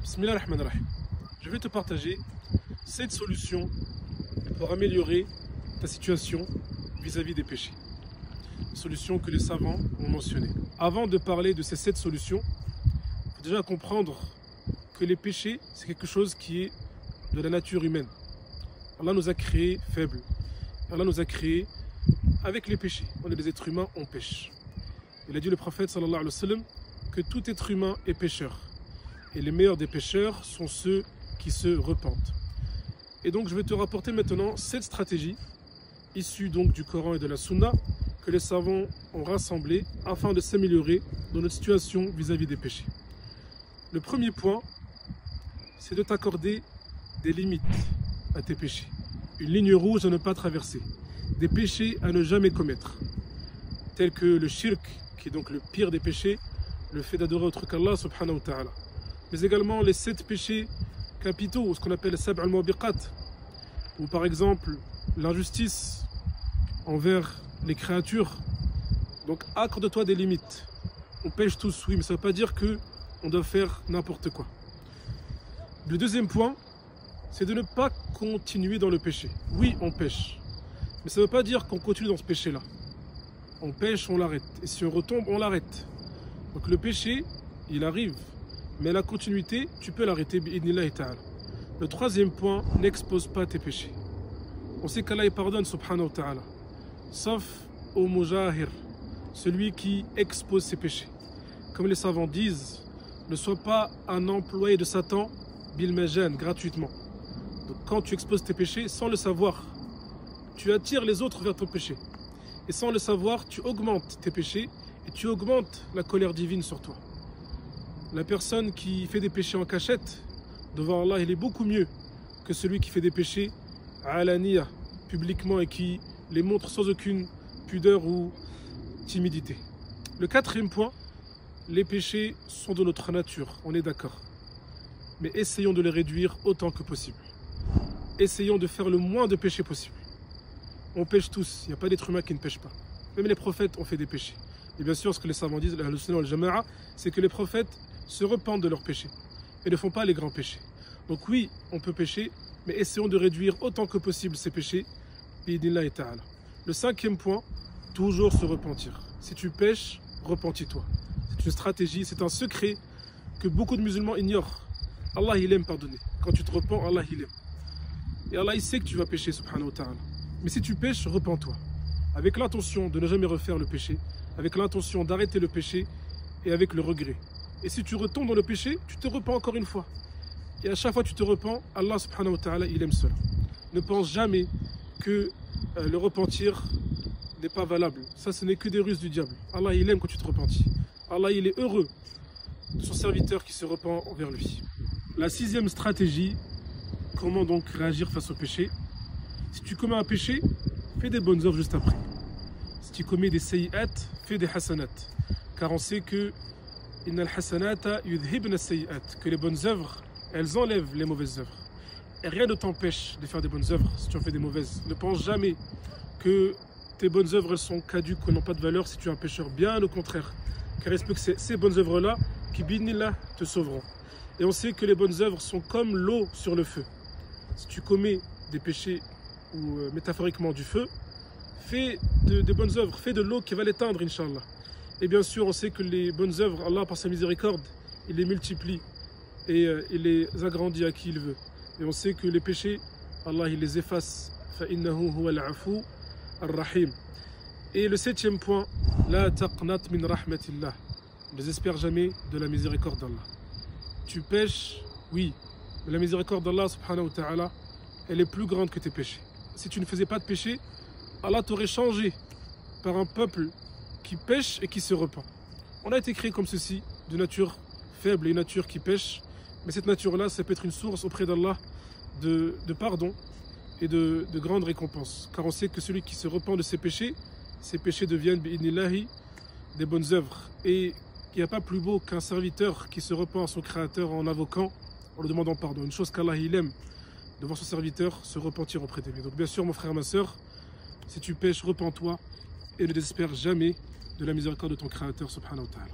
Bismillahirrahmanirrahim. Je vais te partager 7 solutions pour améliorer ta situation vis-à-vis des péchés. Solutions que les savants ont mentionnées. Avant de parler de ces 7 solutions, il faut déjà comprendre que les péchés, c'est quelque chose qui est de la nature humaine. Allah nous a créés faibles. Allah nous a créés avec les péchés. On est des êtres humains, on pêche. Il a dit le prophète sallallahu alayhi wa sallam que tout être humain est pécheur. Et les meilleurs des pécheurs sont ceux qui se repentent. Et donc je vais te rapporter maintenant 7 stratégies issues donc du Coran et de la Sunna que les savants ont rassemblées afin de s'améliorer dans notre situation vis-à-vis des péchés. Le premier point, c'est de t'accorder des limites à tes péchés. Une ligne rouge à ne pas traverser. Des péchés à ne jamais commettre. Tels que le shirk, qui est donc le pire des péchés, le fait d'adorer autre qu'Allah subhanahu wa ta'ala. Mais également les 7 péchés capitaux, ce qu'on appelle sab' al-mubiqat, ou par exemple l'injustice envers les créatures. Donc accorde-toi des limites. On pêche tous, oui, mais ça ne veut pas dire qu'on doit faire n'importe quoi. Le deuxième point, c'est de ne pas continuer dans le péché. Oui, on pêche, mais ça ne veut pas dire qu'on continue dans ce péché-là. On pêche, on l'arrête. Et si on retombe, on l'arrête. Donc le péché, il arrive. Mais la continuité, tu peux l'arrêter. Le troisième point, n'expose pas tes péchés. On sait qu'Allah il pardonne, subhanahu wa ta'ala. Sauf au mujahir, celui qui expose ses péchés. Comme les savants disent, ne sois pas un employé de Satan, bil majan, gratuitement. Donc quand tu exposes tes péchés, sans le savoir, tu attires les autres vers ton péché. Et sans le savoir, tu augmentes tes péchés et tu augmentes la colère divine sur toi. La personne qui fait des péchés en cachette, devant Allah, il est beaucoup mieux que celui qui fait des péchés alaniya, publiquement, et qui les montre sans aucune pudeur ou timidité. Le quatrième point, les péchés sont de notre nature, on est d'accord. Mais essayons de les réduire autant que possible. Essayons de faire le moins de péchés possible. On pêche tous, il n'y a pas d'être humain qui ne pêche pas. Même les prophètes ont fait des péchés. Et bien sûr, ce que les savants disent, al-Sunnah wal-Jama'a, c'est que les prophètes se repentent de leurs péchés et ne font pas les grands péchés. Donc oui, on peut pécher, mais essayons de réduire autant que possible ces péchés. Le cinquième point, toujours se repentir. Si tu pêches, repentis-toi. C'est une stratégie, c'est un secret que beaucoup de musulmans ignorent. Allah, il aime pardonner. Quand tu te repens, Allah, il aime. Et Allah, il sait que tu vas pécher, subhanahu wa ta'ala. Mais si tu pêches, repens-toi. Avec l'intention de ne jamais refaire le péché, avec l'intention d'arrêter le péché et avec le regret. Et si tu retombes dans le péché, tu te repens encore une fois. Et à chaque fois que tu te repens, Allah subhanahu wa ta'ala, il aime cela. Ne pense jamais que le repentir n'est pas valable. Ça, ce n'est que des ruses du diable. Allah, il aime quand tu te repentis. Allah, il est heureux de son serviteur qui se repent envers lui. La 6e stratégie, comment donc réagir face au péché? Si tu commets un péché, fais des bonnes œuvres juste après. Si tu commets des sayyi'at, fais des hasanat. Car on sait que que les bonnes œuvres, elles enlèvent les mauvaises œuvres. Et rien ne t'empêche de faire des bonnes œuvres si tu en fais des mauvaises. Ne pense jamais que tes bonnes œuvres elles sont caduques ou n'ont pas de valeur si tu es un pécheur. Bien au contraire. Car il se peut que c'est ces bonnes œuvres-là qui, bidnillah, te sauveront. Et on sait que les bonnes œuvres sont comme l'eau sur le feu. Si tu commets des péchés ou métaphoriquement du feu, fais des bonnes œuvres, fais de l'eau qui va l'éteindre, Inch'Allah. Et bien sûr, on sait que les bonnes œuvres, Allah, par sa miséricorde, il les multiplie et il les agrandit à qui il veut. Et on sait que les péchés, Allah, il les efface. فَإِنَّهُ هُوَ الْعَفُوُّ الرَّحِيمُ. Et le 7e point, la taqnat min rahmatillah. Ne désespère jamais de la miséricorde d'Allah. Tu pêches, oui, mais la miséricorde d'Allah, subhanahu wa ta'ala, elle est plus grande que tes péchés. Si tu ne faisais pas de péché, Allah t'aurait changé par un peuple qui pêche et qui se repent. On a été créé comme ceci, de nature faible et une nature qui pêche, mais cette nature-là, ça peut être une source auprès d'Allah de pardon et de grandes récompenses. Car on sait que celui qui se repent de ses péchés deviennent bi'idnillahi des bonnes œuvres. Et il n'y a pas plus beau qu'un serviteur qui se repent à son créateur en invoquant, en lui demandant pardon. Une chose qu'Allah il aime, de voir son serviteur se repentir auprès de lui. Donc bien sûr, mon frère, ma soeur, si tu pêches, repens-toi et ne désespère jamais de la miséricorde de ton créateur subhanahu wa ta'ala.